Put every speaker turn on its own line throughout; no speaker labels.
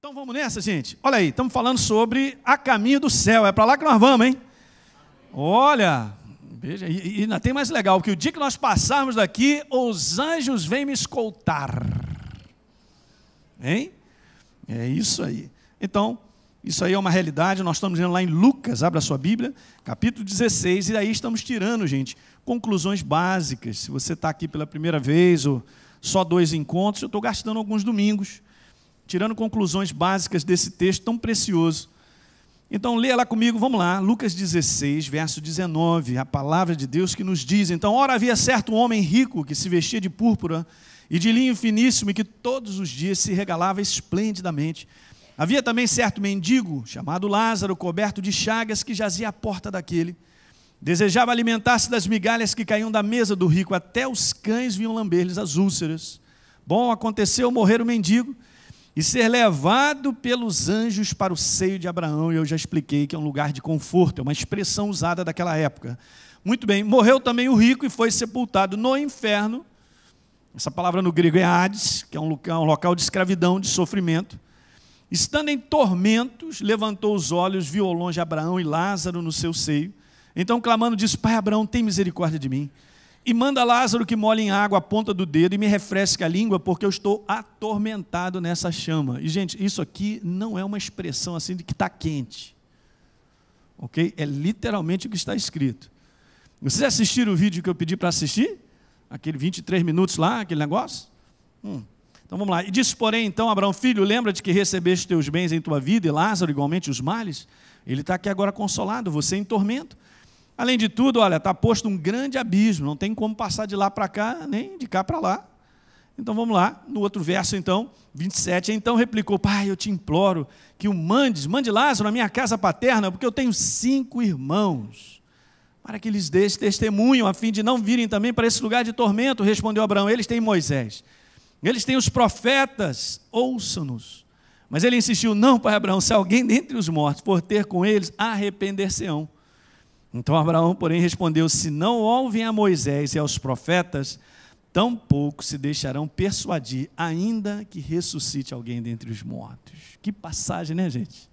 Então vamos nessa, gente. Olha aí, estamos falando sobre a caminho do céu. É para lá que nós vamos, hein? Olha, veja, e ainda tem mais legal, que o dia que nós passarmos daqui, os anjos vêm me escoltar. Hein? É isso aí. Então, isso aí é uma realidade. Nós estamos indo lá em Lucas, abra a sua Bíblia, capítulo 16, e aí estamos tirando, gente, conclusões básicas. Se você está aqui pela primeira vez, ou só 2 encontros, eu estou gastando alguns domingos, tirando conclusões básicas desse texto tão precioso. Então, leia lá comigo, vamos lá, Lucas 16, verso 19, a palavra de Deus que nos diz: então, ora havia certo homem rico que se vestia de púrpura e de linho finíssimo e que todos os dias se regalava esplendidamente. Havia também certo mendigo, chamado Lázaro, coberto de chagas, que jazia à porta daquele. Desejava alimentar-se das migalhas que caíam da mesa do rico, até os cães vinham lamber-lhes as úlceras. Bom, aconteceu morrer o mendigo e ser levado pelos anjos para o seio de Abraão, e eu já expliquei que é um lugar de conforto, é uma expressão usada daquela época. Muito bem, morreu também o rico e foi sepultado no inferno. Essa palavra no grego é Hades, que é um local de escravidão, de sofrimento. Estando em tormentos, levantou os olhos, viu ao longe Abraão e Lázaro no seu seio. Então, clamando, disse: Pai Abraão, tem misericórdia de mim, e manda Lázaro que molhe em água a ponta do dedo e me refresque a língua, porque eu estou atormentado nessa chama. E, gente, isso aqui não é uma expressão assim de que está quente. Ok? É literalmente o que está escrito. Vocês assistiram o vídeo que eu pedi para assistir? Aquele 23 minutos lá, aquele negócio? Então vamos lá. E disse, porém, então, Abraão, filho, lembra-te que recebeste teus bens em tua vida, e Lázaro igualmente os males? Ele está aqui agora consolado, você em tormento. Além de tudo, olha, está posto um grande abismo, não tem como passar de lá para cá, nem de cá para lá. Então vamos lá, no outro verso então, 27, então replicou: Pai, eu te imploro que o mande Lázaro à minha casa paterna, porque eu tenho 5 irmãos, para que lhes dês testemunho, a fim de não virem também para esse lugar de tormento. Respondeu Abraão: eles têm Moisés, eles têm os profetas, ouçam-nos. Mas ele insistiu: não, pai Abraão, se alguém dentre os mortos for ter com eles, arrepender-se-ão. Então Abraão, porém, respondeu: se não ouvem a Moisés e aos profetas, tampouco se deixarão persuadir, ainda que ressuscite alguém dentre os mortos. Que passagem, né, gente?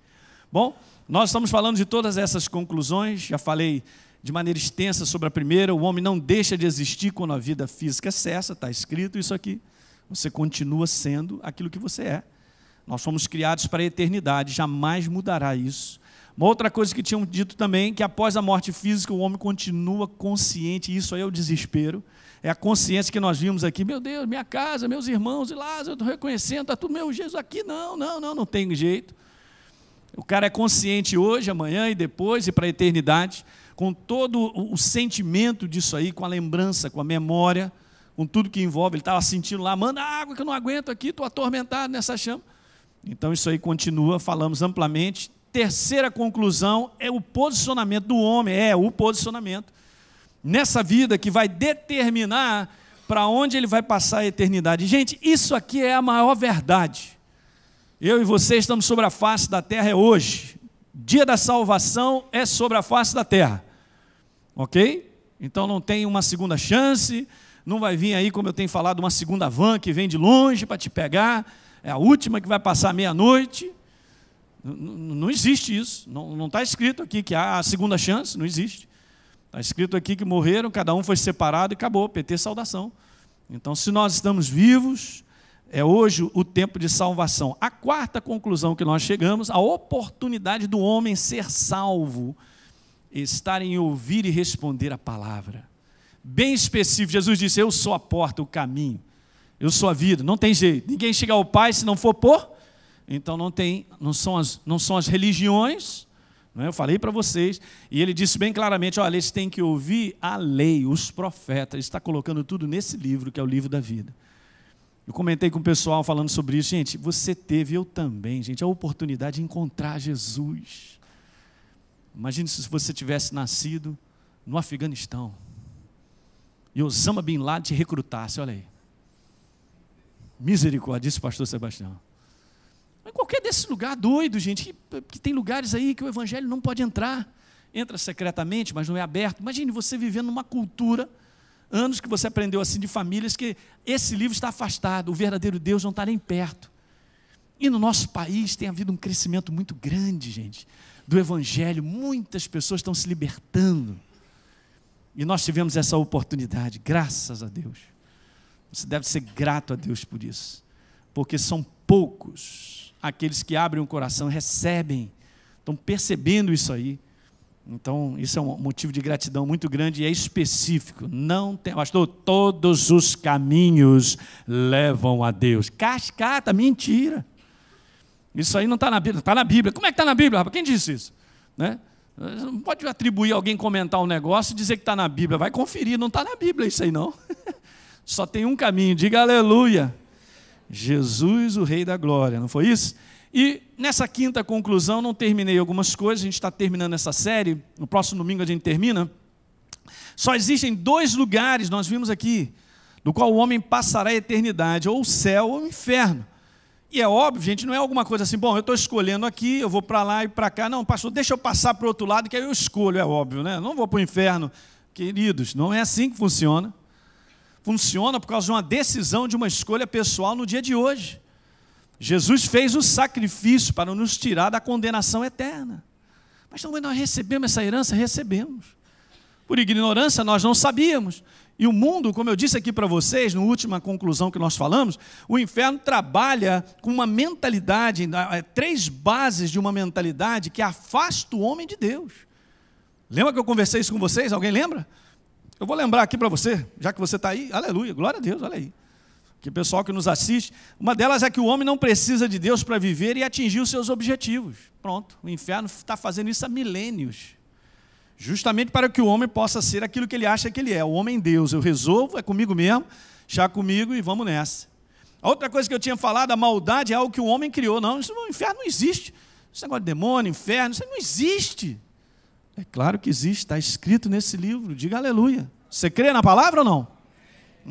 Bom, nós estamos falando de todas essas conclusões, já falei de maneira extensa sobre a primeira. O homem não deixa de existir quando a vida física cessa, está escrito isso aqui. Você continua sendo aquilo que você é. Nós fomos criados para a eternidade, jamais mudará isso. Uma outra coisa que tinham dito também, que após a morte física o homem continua consciente, e isso aí é o desespero, é a consciência que nós vimos aqui: meu Deus, minha casa, meus irmãos, e Lázaro, eu estou reconhecendo, está tudo meu Jesus aqui, não tem jeito. O cara é consciente hoje, amanhã e depois, e para a eternidade, com todo o sentimento disso aí, com a lembrança, com a memória, com tudo que envolve. Ele estava sentindo lá: manda água que eu não aguento aqui, estou atormentado nessa chama. Então isso aí continua, falamos amplamente. Terceira conclusão é o posicionamento do homem, o posicionamento nessa vida que vai determinar para onde ele vai passar a eternidade. Gente, isso aqui é a maior verdade. Eu e você estamos sobre a face da terra, é hoje. Dia da salvação é sobre a face da terra. Ok? Então não tem uma segunda chance, não vai vir aí, como eu tenho falado, uma segunda van que vem de longe para te pegar, é a última que vai passar meia-noite. Não existe isso, não está escrito aqui que há a segunda chance, não existe. Está escrito aqui que morreram, cada um foi separado e acabou, PT saudação. Então, se nós estamos vivos, é hoje o tempo de salvação. A quarta conclusão que nós chegamos: a oportunidade do homem ser salvo estar em ouvir e responder a palavra. Bem específico, Jesus disse: eu sou a porta, o caminho, eu sou a vida, não tem jeito, ninguém chega ao Pai se não for por... Então não são as religiões, não é? Eu falei para vocês, e ele disse bem claramente: olha, eles têm que ouvir a lei, os profetas. Ele está colocando tudo nesse livro, que é o livro da vida. Eu comentei com o pessoal falando sobre isso. Gente, você teve, eu também, gente, a oportunidade de encontrar Jesus. Imagine se você tivesse nascido no Afeganistão e Osama Bin Laden te recrutasse, olha aí. Misericórdia, disse o pastor Sebastião. Em qualquer desse lugar doido, gente, que tem lugares aí que o evangelho não pode entrar. Entra secretamente, mas não é aberto. Imagine você vivendo numa cultura, anos que você aprendeu assim de famílias, que esse livro está afastado, o verdadeiro Deus não está nem perto. E no nosso país tem havido um crescimento muito grande, gente, do Evangelho. Muitas pessoas estão se libertando. E nós tivemos essa oportunidade, graças a Deus. Você deve ser grato a Deus por isso. Porque são poucos aqueles que abrem o coração, recebem, estão percebendo isso aí. Então, isso é um motivo de gratidão muito grande e é específico. Não tem, pastor, todos os caminhos levam a Deus. Cascata, mentira. Isso aí não está na Bíblia. Está na Bíblia. Como é que está na Bíblia, rapaz? Quem disse isso? Né? Não pode atribuir alguém comentar um negócio e dizer que está na Bíblia. Vai conferir, não está na Bíblia isso aí não. Só tem um caminho, diga aleluia. Jesus, o Rei da Glória, não foi isso? E nessa quinta conclusão, não terminei algumas coisas, a gente está terminando essa série, no próximo domingo a gente termina. Só existem 2 lugares, nós vimos aqui, do qual o homem passará a eternidade, ou o céu ou o inferno. E é óbvio, gente, não é alguma coisa assim, bom, eu estou escolhendo aqui, eu vou para lá e para cá. Não, pastor, deixa eu passar para o outro lado, que aí eu escolho, é óbvio, né? Não vou para o inferno. Queridos, não é assim que funciona. Funciona por causa de uma decisão, de uma escolha pessoal no dia de hoje. Jesus fez o sacrifício para nos tirar da condenação eterna. Mas também nós recebemos essa herança? Recebemos. Por ignorância nós não sabíamos. E o mundo, como eu disse aqui para vocês, na última conclusão que nós falamos, o inferno trabalha com uma mentalidade, 3 bases de uma mentalidade que afasta o homem de Deus. Lembra que eu conversei isso com vocês? Alguém lembra? Eu vou lembrar aqui para você, já que você está aí, aleluia, glória a Deus, olha aí. Que o pessoal que nos assiste, uma delas é que o homem não precisa de Deus para viver e atingir os seus objetivos. Pronto, o inferno está fazendo isso há milênios. Justamente para que o homem possa ser aquilo que ele acha que ele é. O homem Deus, eu resolvo, é comigo mesmo, já comigo e vamos nessa. A outra coisa que eu tinha falado, a maldade é algo que o homem criou. Não, isso, o inferno não existe. Esse negócio de demônio, inferno, isso não existe. É claro que existe, está escrito nesse livro, diga aleluia. Você crê na palavra ou não?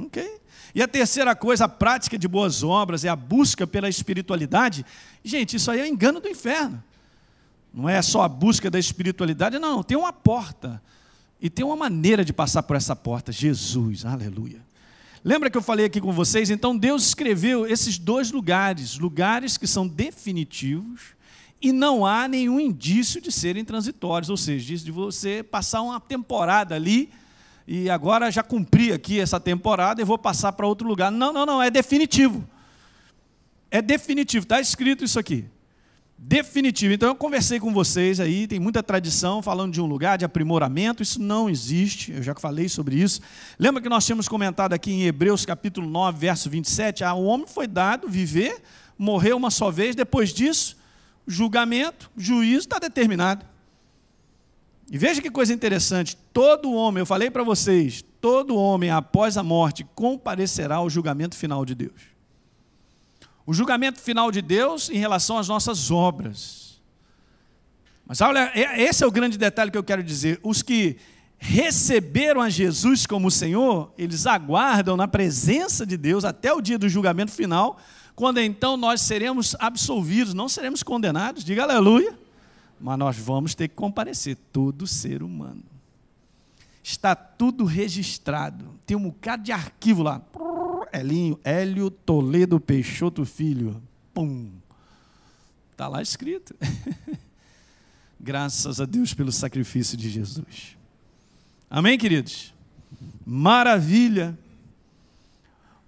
Ok. E a terceira coisa, a prática de boas obras, é a busca pela espiritualidade. Gente, isso aí é engano do inferno. Não é só a busca da espiritualidade, não, tem uma porta. E tem uma maneira de passar por essa porta, Jesus, aleluia. Lembra que eu falei aqui com vocês? Então Deus escreveu esses 2 lugares, lugares que são definitivos e não há nenhum indício de serem transitórios, ou seja, de você passar uma temporada ali e agora já cumpri aqui essa temporada e vou passar para outro lugar. Não, é definitivo. É definitivo, está escrito isso aqui. Definitivo. Então eu conversei com vocês aí, tem muita tradição falando de um lugar de aprimoramento, isso não existe, eu já falei sobre isso. Lembra que nós tínhamos comentado aqui em Hebreus capítulo 9, verso 27, o homem foi dado viver, morreu uma só vez, depois disso, julgamento, juízo está determinado. E veja que coisa interessante, todo homem, eu falei para vocês, todo homem após a morte comparecerá ao julgamento final de Deus. O julgamento final de Deus em relação às nossas obras. Mas olha, esse é o grande detalhe que eu quero dizer. Os que receberam a Jesus como Senhor, eles aguardam na presença de Deus até o dia do julgamento final, quando então nós seremos absolvidos, não seremos condenados, diga aleluia, mas nós vamos ter que comparecer, todo ser humano. Está tudo registrado, tem um bocado de arquivo lá, Hélio Toledo Peixoto Filho, pum, está lá escrito. Graças a Deus pelo sacrifício de Jesus. Amém, queridos? Maravilha.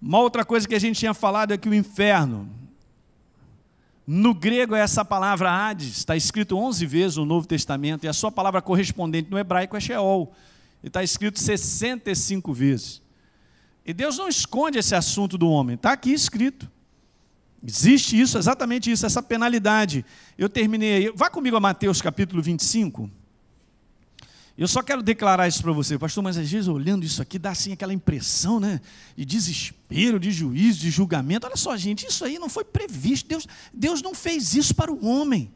Uma outra coisa que a gente tinha falado é que o inferno, no grego é essa palavra Hades, está escrito 11 vezes no Novo Testamento, e a sua palavra correspondente no hebraico é Sheol, e está escrito 65 vezes. E Deus não esconde esse assunto do homem, está aqui escrito. Existe isso, exatamente isso, essa penalidade. Eu terminei aí, vá comigo a Mateus capítulo 25. Eu só quero declarar isso para você, pastor, mas às vezes olhando isso aqui dá assim aquela impressão, né, de desespero, de juízo, de julgamento. Olha só, gente, isso aí não foi previsto. Deus não fez isso para o homem.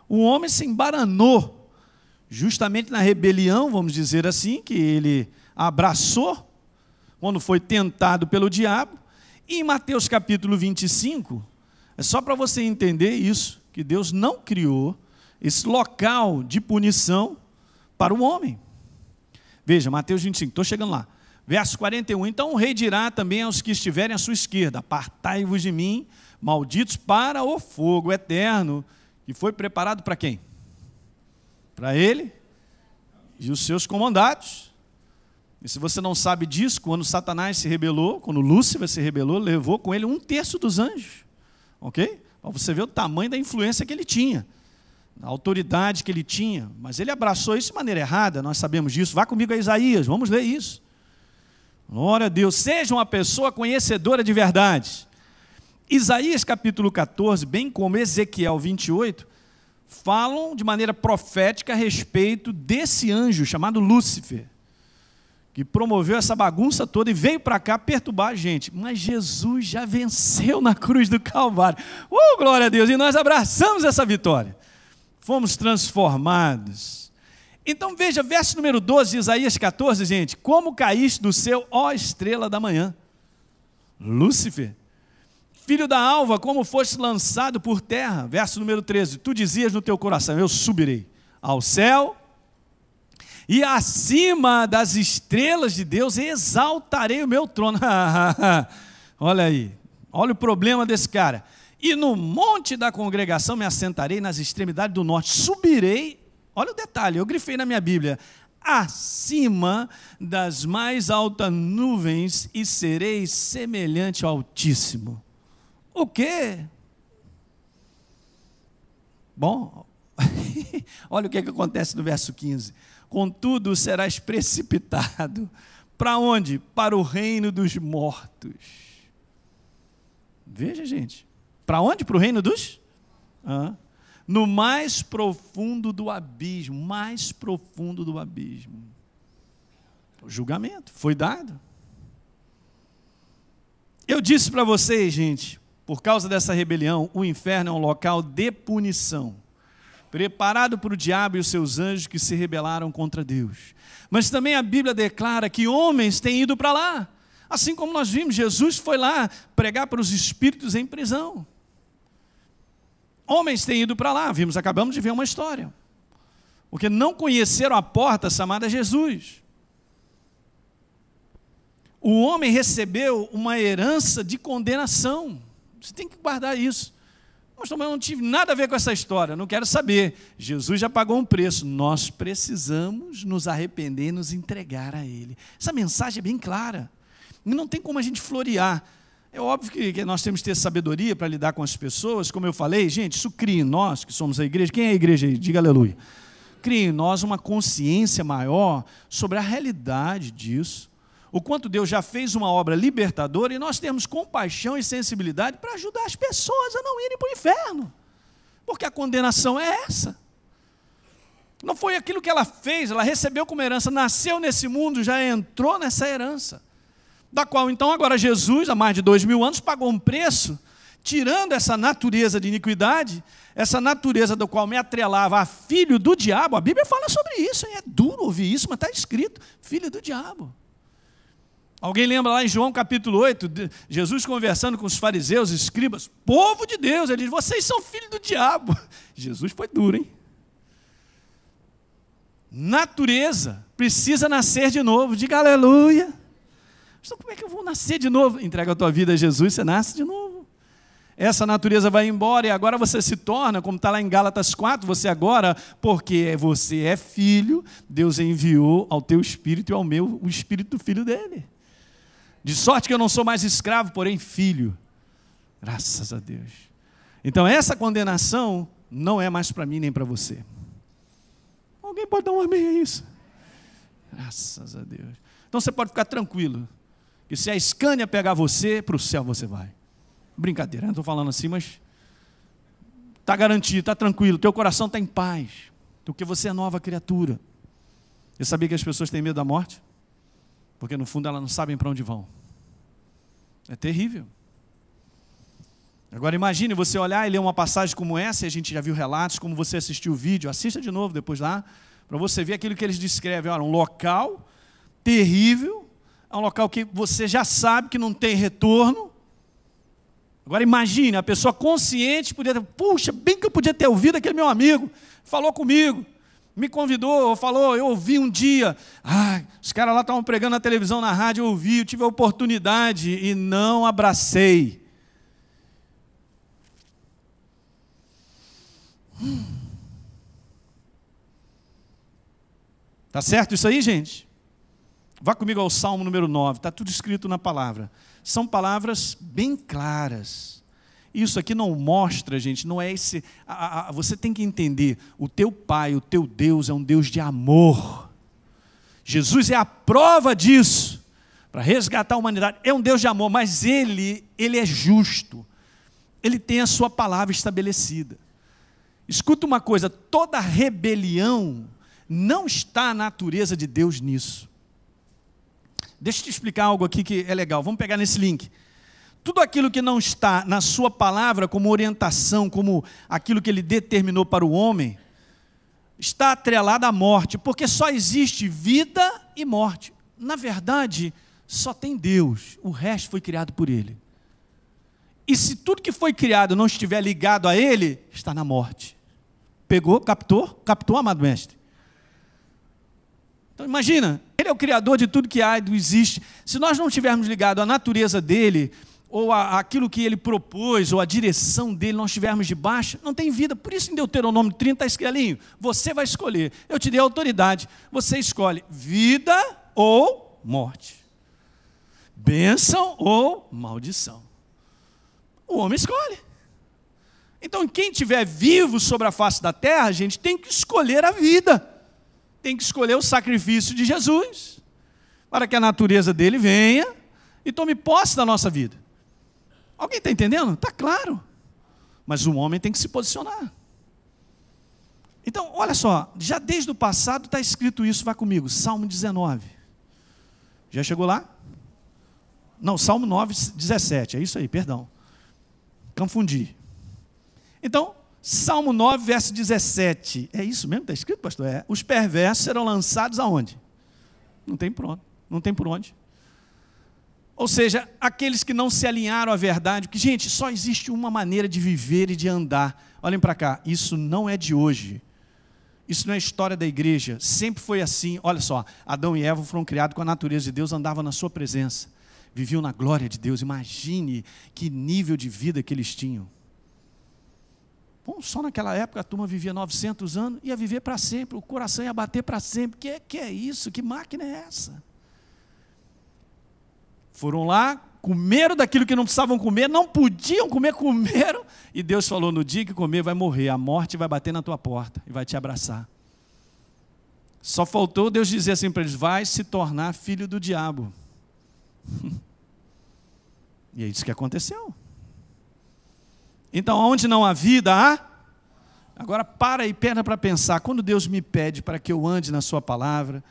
O homem se embaranou, justamente na rebelião, vamos dizer assim, que ele abraçou, quando foi tentado pelo diabo. E em Mateus capítulo 25, é só para você entender isso, que Deus não criou esse local de punição para o homem. Veja, Mateus 25, estou chegando lá. Verso 41, então o rei dirá também aos que estiverem à sua esquerda, apartai-vos de mim, malditos, para o fogo eterno, que foi preparado para quem? Para ele e os seus comandados. E se você não sabe disso, quando Satanás se rebelou, quando Lúcifer se rebelou, levou com ele 1/3 dos anjos. Ok? Para você ver o tamanho da influência que ele tinha, a autoridade que ele tinha. Mas ele abraçou isso de maneira errada, nós sabemos disso. Vá comigo a Isaías, vamos ler isso. Glória a Deus, seja uma pessoa conhecedora de verdades. Isaías capítulo 14, bem como Ezequiel 28, falam de maneira profética a respeito desse anjo chamado Lúcifer, que promoveu essa bagunça toda e veio para cá perturbar a gente. Mas Jesus já venceu na cruz do Calvário. Glória a Deus! E nós abraçamos essa vitória. Fomos transformados. Então veja, verso número 12 de Isaías 14, gente. Como caíste do céu, ó estrela da manhã. Lúcifer, filho da alva, como foste lançado por terra. Verso número 13. Tu dizias no teu coração, eu subirei ao céu, e acima das estrelas de Deus exaltarei o meu trono. Olha aí, olha o problema desse cara. E no monte da congregação me assentarei nas extremidades do norte. Subirei, olha o detalhe, eu grifei na minha Bíblia, acima das mais altas nuvens e serei semelhante ao Altíssimo. O quê? Bom, olha o que acontece no verso 15. Contudo, serás precipitado. Para onde? Para o reino dos mortos. Veja, gente. Para onde? Para o reino dos? No mais profundo do abismo. Mais profundo do abismo. O julgamento foi dado. Eu disse para vocês, gente, por causa dessa rebelião, o inferno é um local de punição, preparado para o diabo e os seus anjos que se rebelaram contra Deus. Mas também a Bíblia declara que homens têm ido para lá. Assim como nós vimos, Jesus foi lá pregar para os espíritos em prisão. Homens têm ido para lá, acabamos de ver uma história. Porque não conheceram a porta chamada Jesus. O homem recebeu uma herança de condenação. Você tem que guardar isso. Mas também não tive nada a ver com essa história, não quero saber. Jesus já pagou um preço, nós precisamos nos arrepender e nos entregar a Ele. Essa mensagem é bem clara, e não tem como a gente florear. É óbvio que nós temos que ter sabedoria para lidar com as pessoas, como eu falei, gente, isso cria em nós, que somos a igreja. Quem é a igreja aí? Diga aleluia. Cria em nós uma consciência maior sobre a realidade disso, o quanto Deus já fez uma obra libertadora e nós temos compaixão e sensibilidade para ajudar as pessoas a não irem para o inferno, porque a condenação é essa. Não foi aquilo que ela fez, ela recebeu como herança, nasceu nesse mundo, já entrou nessa herança, da qual então agora Jesus, há mais de 2000 anos, pagou um preço, tirando essa natureza de iniquidade, essa natureza do qual me atrelava a filho do diabo. A Bíblia fala sobre isso, hein? É duro ouvir isso, mas está escrito, filho do diabo. Alguém lembra lá em João capítulo 8, Jesus conversando com os fariseus, escribas, povo de Deus, ele diz, vocês são filhos do diabo. Jesus foi duro, hein? Natureza precisa nascer de novo, diga aleluia. Então como é que eu vou nascer de novo? Entrega a tua vida a Jesus, você nasce de novo. Essa natureza vai embora e agora você se torna, como está lá em Gálatas 4, você agora, porque você é filho, Deus enviou ao teu espírito e ao meu, o espírito do filho dele. De sorte que eu não sou mais escravo, porém filho. Graças a Deus. Então essa condenação não é mais para mim nem para você. Alguém pode dar um amém a isso? Graças a Deus. Então você pode ficar tranquilo, que se a Scania pegar você, para o céu você vai. Brincadeira, não estou falando assim, mas está garantido, está tranquilo, teu coração está em paz, porque você é nova criatura. Eu sabia que as pessoas têm medo da morte? Porque no fundo elas não sabem para onde vão. É terrível. Agora imagine você olhar e ler uma passagem como essa, e a gente já viu relatos, como você assistiu o vídeo, assista de novo depois lá, para você ver aquilo que eles descrevem. Olha, um local terrível, é um local que você já sabe que não tem retorno. Agora imagine, a pessoa consciente podia ter, puxa, bem que eu podia ter ouvido aquele meu amigo, falou comigo. me convidou, falou, eu ouvi um dia, os caras lá estavam pregando na televisão, na rádio, eu ouvi, eu tive a oportunidade e não abracei. Tá certo isso aí, gente? Vá comigo ao Salmo número 9, está tudo escrito na palavra. São palavras bem claras. Isso aqui não mostra, gente, não é esse... você tem que entender, o teu Pai, o teu Deus é um Deus de amor. Jesus é a prova disso, para resgatar a humanidade. É um Deus de amor, mas Ele é justo. Ele tem a sua palavra estabelecida. Escuta uma coisa, toda rebelião não está a natureza de Deus nisso. Deixa eu te explicar algo aqui que é legal. Vamos pegar nesse link. Tudo aquilo que não está na sua palavra como orientação, como aquilo que ele determinou para o homem, está atrelado à morte, porque só existe vida e morte. Na verdade, só tem Deus, o resto foi criado por Ele. E se tudo que foi criado não estiver ligado a Ele, está na morte. Pegou? Captou? Captou, amado mestre? Então imagina, Ele é o Criador de tudo que há e do existe. Se nós não estivermos ligados à natureza dEle, ou aquilo que Ele propôs, ou a direção dEle, não estivermos debaixo, não tem vida. Por isso em Deuteronômio 30 está escrito, você vai escolher. Eu te dei autoridade, você escolhe vida ou morte. Bênção ou maldição. O homem escolhe. Então quem estiver vivo sobre a face da terra, gente, tem que escolher a vida. Tem que escolher o sacrifício de Jesus, para que a natureza dele venha e tome posse da nossa vida. Alguém está entendendo? Está claro. Mas o homem tem que se posicionar. Então, olha só, já desde o passado está escrito isso, vai comigo, Salmo 19. Já chegou lá? Não, Salmo 9, 17, é isso aí, perdão. Confundi. Então, Salmo 9, verso 17. É isso mesmo que está escrito, pastor? É. Os perversos serão lançados aonde? Não tem pronto, não tem por onde. Ou seja, aqueles que não se alinharam à verdade, porque, gente, só existe uma maneira de viver e de andar. Olhem para cá, isso não é de hoje. Isso não é história da igreja, sempre foi assim. Olha só, Adão e Eva foram criados com a natureza de Deus, andavam na sua presença, viviam na glória de Deus. Imagine que nível de vida que eles tinham. Bom, só naquela época a turma vivia 900 anos, ia viver para sempre, o coração ia bater para sempre. Que é isso? Que máquina é essa? Foram lá, comeram daquilo que não precisavam comer, não podiam comer, comeram, e Deus falou, no dia que comer vai morrer, a morte vai bater na tua porta e vai te abraçar. Só faltou Deus dizer assim para eles, vai se tornar filho do diabo. E é isso que aconteceu. Então, onde não há vida, há... Agora, para e pera para pensar. Quando Deus me pede para que eu ande na sua palavra,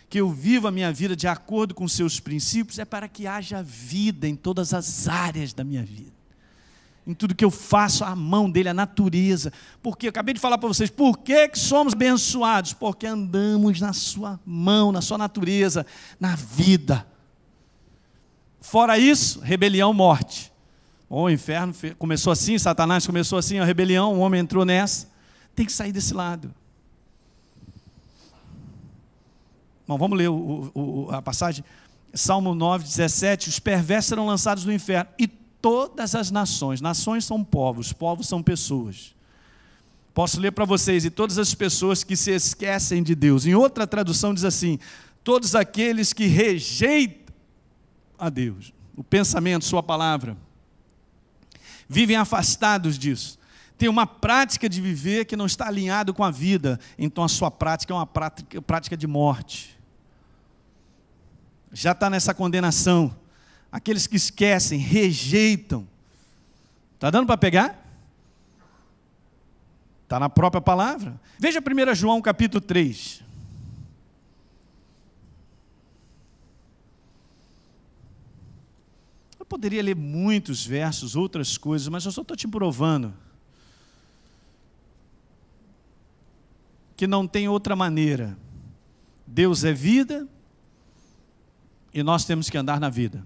que eu viva a minha vida de acordo com os seus princípios, é para que haja vida em todas as áreas da minha vida. Em tudo que eu faço, a mão dele, a natureza. Porque eu acabei de falar para vocês, por que somos abençoados? Porque andamos na sua mão, na sua natureza, na vida. Fora isso, rebelião, morte. O inferno começou assim, Satanás começou assim, a rebelião, o homem entrou nessa. Tem que sair desse lado. Bom, vamos ler a passagem. Salmo 9, 17. Os perversos serão lançados no inferno. E todas as nações. Nações são povos são pessoas. Posso ler para vocês. E todas as pessoas que se esquecem de Deus. Em outra tradução diz assim. Todos aqueles que rejeitam a Deus. O pensamento, sua palavra. Vivem afastados disso. Tem uma prática de viver que não está alinhado com a vida. Então a sua prática é uma prática de morte. Já está nessa condenação. Aqueles que esquecem, rejeitam. Está dando para pegar? Está na própria palavra. Veja 1 João capítulo 3. Eu poderia ler muitos versos, outras coisas, mas eu só estou te provando que não tem outra maneira. Deus é vida e nós temos que andar na vida.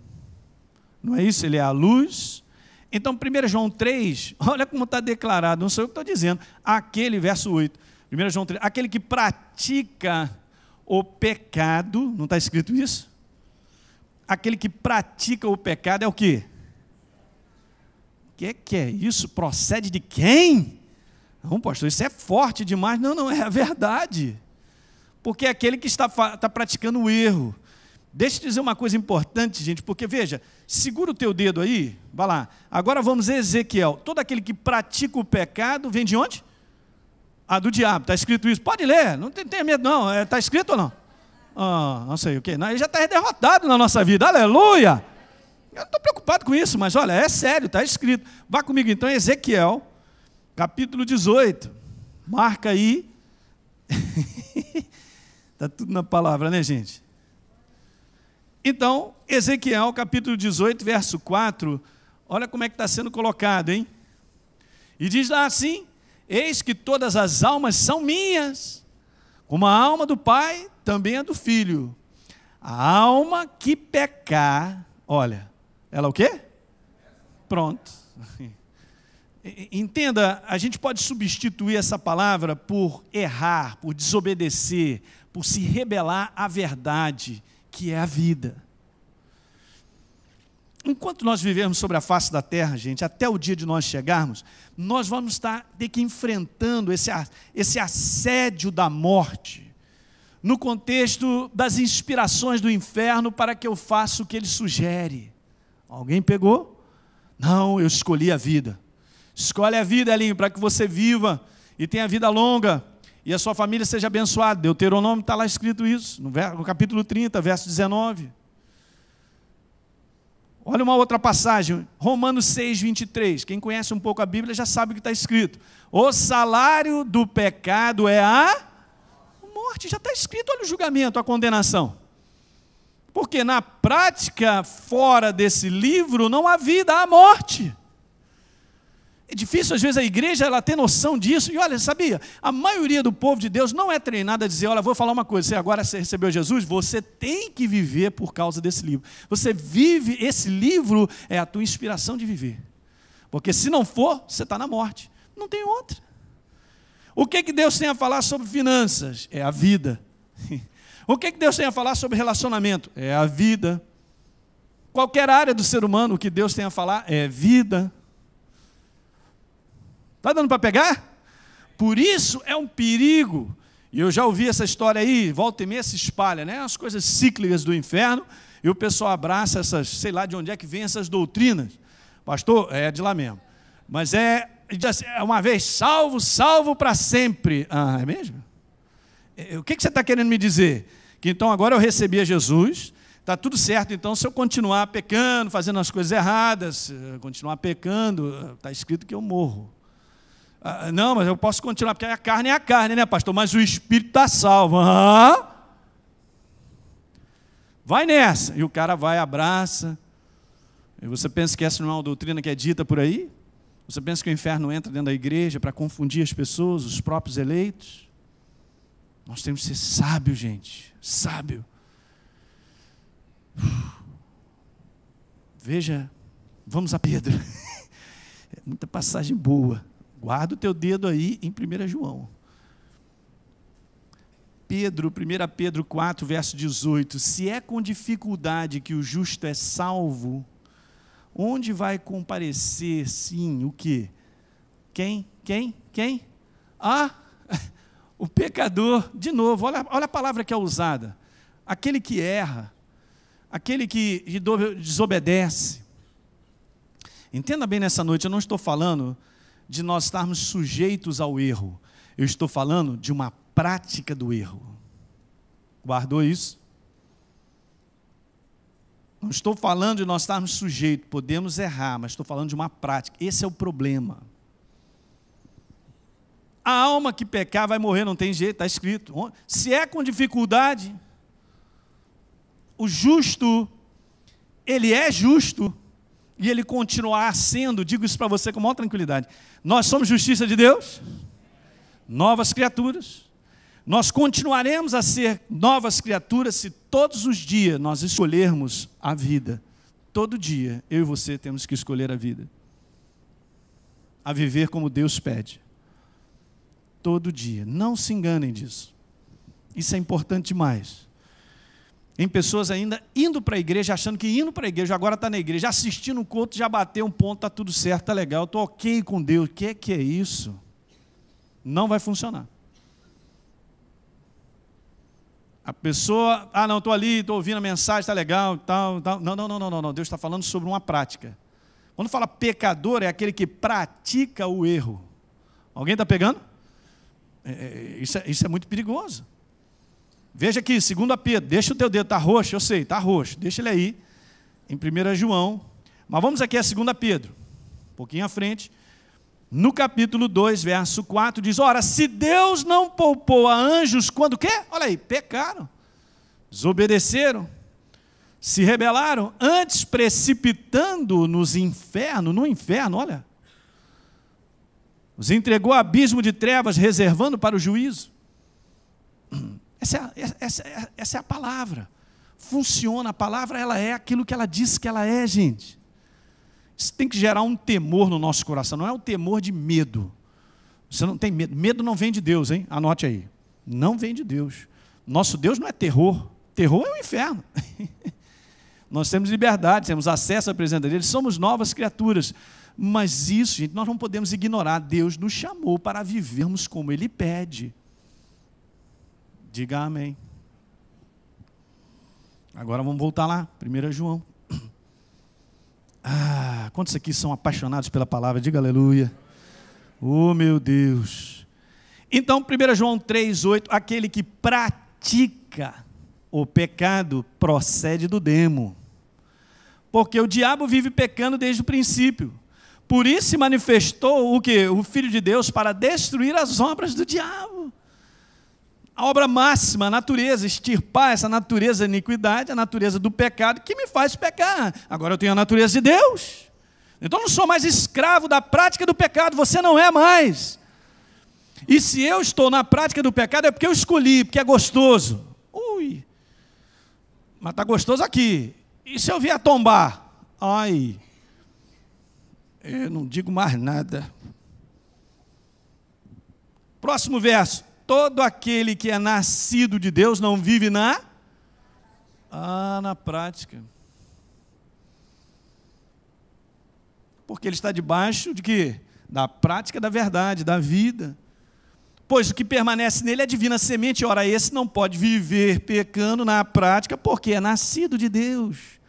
Não é isso? Ele é a luz. Então, 1 João 3, olha como está declarado, não sou eu que estou dizendo, aquele verso 8, 1 João 3, aquele que pratica o pecado, não está escrito isso? Aquele que pratica o pecado é o quê? Que é isso? Procede de quem? Não, pastor, isso é forte demais. Não, é a verdade. Porque é aquele que está praticando o erro. Deixa eu dizer uma coisa importante, gente, porque veja, segura o teu dedo aí, vai lá. Agora vamos a Ezequiel. Todo aquele que pratica o pecado vem de onde? Do diabo. Está escrito isso. Pode ler, não tenha medo não. Está escrito ou não? Não sei o quê. Ele já está derrotado na nossa vida. Aleluia! Eu não estou preocupado com isso, mas olha, é sério, está escrito. Vá comigo então em Ezequiel, capítulo 18. Marca aí. Está tudo na palavra, né, gente? Então, Ezequiel, capítulo 18, verso 4. Olha como é que está sendo colocado, hein? E diz lá assim: eis que todas as almas são minhas, como a alma do Pai também é do Filho. A alma que pecar, olha, ela o quê? Pronto. Entenda, a gente pode substituir essa palavra por errar, por desobedecer, por se rebelar à verdade, que é a vida. Enquanto nós vivemos sobre a face da terra, gente, até o dia de nós chegarmos, nós vamos ter que ir enfrentando esse assédio da morte, no contexto das inspirações do inferno para que eu faça o que ele sugere. Alguém pegou? Não, eu escolhi a vida. Escolhe a vida, Elinho, para que você viva e tenha vida longa e a sua família seja abençoada. Deuteronômio está lá escrito isso, no capítulo 30, verso 19. Olha uma outra passagem, Romanos 6, 23. Quem conhece um pouco a Bíblia já sabe o que está escrito. O salário do pecado é a morte. Já está escrito, olha o julgamento, a condenação. Porque na prática, fora desse livro, não há vida, há morte. É difícil, às vezes, a igreja ela ter noção disso. E olha, sabia? A maioria do povo de Deus não é treinada a dizer: olha, vou falar uma coisa, você recebeu Jesus, você tem que viver por causa desse livro. Você vive, esse livro é a tua inspiração de viver. Porque se não for, você está na morte. Não tem outra. O que Deus tem a falar sobre finanças? É a vida. O que Deus tem a falar sobre relacionamento? É a vida. Qualquer área do ser humano, o que Deus tem a falar é vida. Está dando para pegar? Por isso é um perigo. E eu já ouvi essa história aí, volta e meia se espalha, né? As coisas cíclicas do inferno, e o pessoal abraça essas, sei lá de onde é que vem essas doutrinas. Pastor, é de lá mesmo. Mas é uma vez salvo, salvo para sempre. É mesmo? O que você está querendo me dizer? Que então agora eu recebi a Jesus, está tudo certo, então se eu continuar pecando, fazendo as coisas erradas, continuar pecando, está escrito que eu morro. Não, mas eu posso continuar, porque a carne é a carne, né, pastor? Mas o espírito está salvo. Vai nessa. E o cara vai, abraça. E você pensa que essa não é uma doutrina que é dita por aí? Você pensa que o inferno entra dentro da igreja para confundir as pessoas, os próprios eleitos? Nós temos que ser sábio, gente. Sábio. Veja, vamos a Pedro. É muita passagem boa. Guarda o teu dedo aí em 1 João. Pedro, 1 Pedro 4, verso 18. Se é com dificuldade que o justo é salvo, onde vai comparecer, sim, o quê? Quem? O pecador. De novo, olha a palavra que é usada. Aquele que erra, aquele que desobedece. Entenda bem nessa noite, eu não estou falando de nós estarmos sujeitos ao erro. Eu estou falando de uma prática do erro. Guardou isso? Não estou falando de nós estarmos sujeitos, podemos errar, mas estou falando de uma prática. Esse é o problema. A alma que pecar vai morrer, não tem jeito, está escrito. Se é com dificuldade, o justo, ele é justo, e ele continuará sendo, digo isso para você com maior tranquilidade. Nós somos justiça de Deus, novas criaturas. Nós continuaremos a ser novas criaturas se todos os dias nós escolhermos a vida. Todo dia, eu e você temos que escolher a vida. A viver como Deus pede. Todo dia. Não se enganem disso. Isso é importante demais. Tem pessoas ainda indo para a igreja, achando que indo para a igreja, agora está na igreja, assistindo o culto, já bateu um ponto, está tudo certo, está legal, estou ok com Deus. O que é isso? Não vai funcionar. A pessoa, não, estou ali, estou ouvindo a mensagem, está legal, tal. Não. Deus está falando sobre uma prática. Quando fala pecador, é aquele que pratica o erro. Alguém está pegando? Isso é muito perigoso. Veja aqui, 2 Pedro, deixa o teu dedo, está roxo, eu sei, está roxo, deixa ele aí, em 1 João, mas vamos aqui a 2 Pedro, um pouquinho à frente, no capítulo 2, verso 4, diz, ora, se Deus não poupou a anjos quando o quê? Olha aí, pecaram, desobedeceram, se rebelaram, antes precipitando no inferno, olha, os entregou ao abismo de trevas, reservando para o juízo. Essa é a palavra. Funciona, a palavra ela é aquilo que ela diz que ela é, gente. Isso tem que gerar um temor no nosso coração, não é um temor de medo. Você não tem medo. Medo não vem de Deus, hein? Anote aí. Não vem de Deus. Nosso Deus não é terror. Terror é o inferno. Nós temos liberdade, temos acesso à presença dele, somos novas criaturas. Mas isso, gente, nós não podemos ignorar. Deus nos chamou para vivermos como Ele pede. Diga amém. Agora vamos voltar lá, 1 João. Quantos aqui são apaixonados pela palavra? Diga aleluia. Oh, meu Deus. Então, 1 João 3,8, aquele que pratica o pecado procede do demo. Porque o diabo vive pecando desde o princípio. Por isso se manifestou o quê? O Filho de Deus para destruir as obras do diabo. A obra máxima, a natureza, extirpar essa natureza da iniquidade, a natureza do pecado, que me faz pecar. Agora eu tenho a natureza de Deus. Então eu não sou mais escravo da prática do pecado, você não é mais. E se eu estou na prática do pecado é porque eu escolhi, porque é gostoso. Ui, mas está gostoso aqui. E se eu vier tombar? Ai, eu não digo mais nada. Próximo verso. Todo aquele que é nascido de Deus não vive na prática. Porque ele está debaixo de quê? Da prática da verdade, da vida. Pois o que permanece nele é a divina semente. Ora, esse não pode viver pecando na prática, porque é nascido de Deus.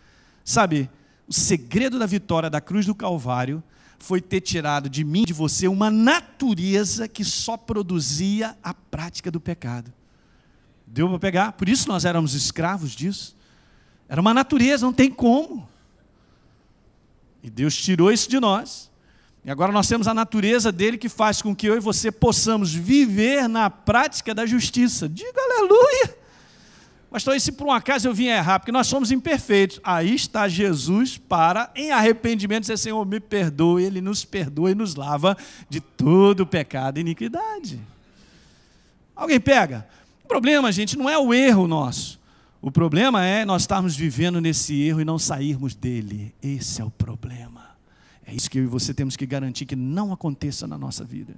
Sabe, o segredo da vitória da cruz do Calvário foi ter tirado de mim e de você uma natureza que só produzia a prática do pecado. Deu para pegar? Por isso nós éramos escravos disso. Era uma natureza, não tem como. E Deus tirou isso de nós. E agora nós temos a natureza dele que faz com que eu e você possamos viver na prática da justiça. Diga aleluia! Pastor, e se por um acaso eu vim errar, porque nós somos imperfeitos, aí está Jesus para, em arrependimento, dizer, Senhor, me perdoe, Ele nos perdoa e nos lava de todo pecado e iniquidade. Alguém pega? O problema, gente, não é o erro nosso. O problema é nós estarmos vivendo nesse erro e não sairmos dele. Esse é o problema. É isso que eu e você temos que garantir que não aconteça na nossa vida.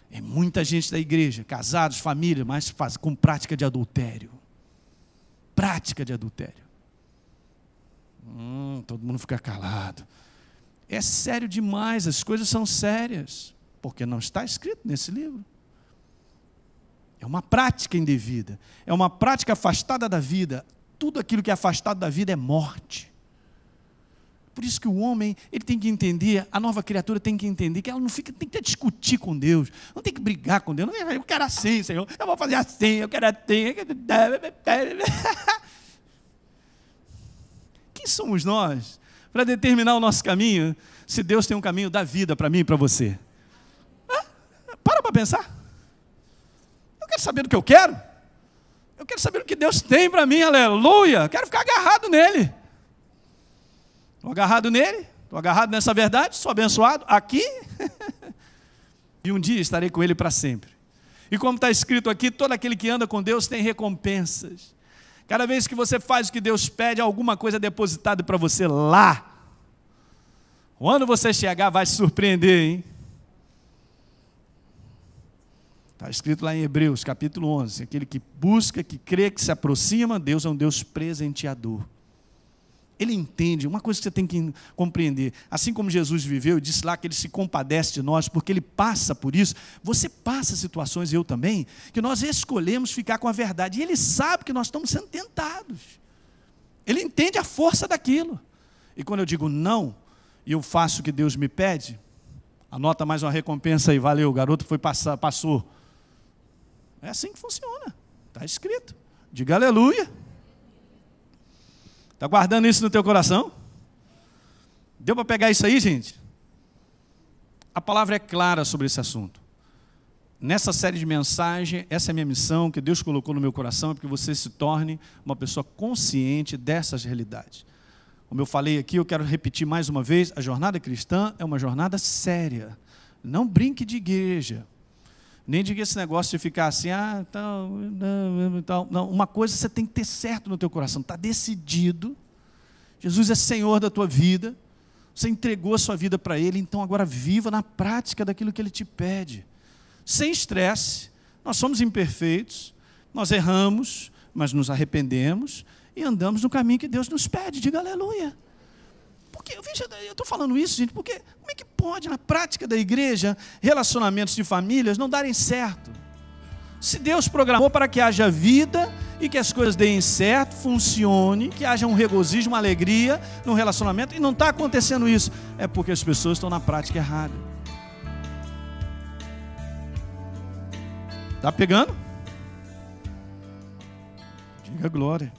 É muita gente da igreja, casados, família, mas com prática de adultério. Prática de adultério. Todo mundo fica calado. É sério demais, as coisas são sérias, porque não está escrito nesse livro. É uma prática indevida, é uma prática afastada da vida. Tudo aquilo que é afastado da vida é morte. Por isso que o homem, ele tem que entender, a nova criatura tem que entender que ela não fica, tem que discutir com Deus, não tem que brigar com Deus, não, eu quero assim, Senhor, eu vou fazer assim, eu quero assim. Quem somos nós para determinar o nosso caminho, se Deus tem um caminho da vida para mim e para você? Para pensar. Eu quero saber do que eu quero saber o que Deus tem para mim, aleluia, eu quero ficar agarrado nele. Estou agarrado nele, estou agarrado nessa verdade, sou abençoado aqui, e um dia estarei com ele para sempre. E como está escrito aqui, todo aquele que anda com Deus tem recompensas. Cada vez que você faz o que Deus pede, alguma coisa é depositada para você lá. Quando você chegar, vai se surpreender, hein? Está escrito lá em Hebreus, capítulo 11. Aquele que busca, que crê, que se aproxima, Deus é um Deus presenteador. Ele entende, uma coisa que você tem que compreender, assim como Jesus viveu e disse lá que Ele se compadece de nós, porque Ele passa por isso, você passa situações, eu também, que nós escolhemos ficar com a verdade, e Ele sabe que nós estamos sendo tentados. Ele entende a força daquilo. E quando eu digo não, e eu faço o que Deus me pede, anota mais uma recompensa aí, valeu, o garoto passou. É assim que funciona, está escrito. Diga aleluia. Está guardando isso no teu coração? Deu para pegar isso aí, gente? A palavra é clara sobre esse assunto. Nessa série de mensagens, essa é a minha missão, que Deus colocou no meu coração, é que você se torne uma pessoa consciente dessas realidades. Como eu falei aqui, eu quero repetir mais uma vez, a jornada cristã é uma jornada séria. Não brinque de igreja. Nem diga esse negócio de ficar assim, tal. Não, uma coisa você tem que ter certo no teu coração, está decidido. Jesus é Senhor da tua vida, você entregou a sua vida para Ele, então agora viva na prática daquilo que Ele te pede. Sem estresse, nós somos imperfeitos, nós erramos, mas nos arrependemos e andamos no caminho que Deus nos pede, diga aleluia. Porque, veja, eu estou falando isso, gente, porque como é que pode, na prática da igreja, relacionamentos de famílias não darem certo? Se Deus programou para que haja vida e que as coisas deem certo, funcione, que haja um regozijo, uma alegria no relacionamento, e não está acontecendo isso, é porque as pessoas estão na prática errada. Está pegando? Diga glória.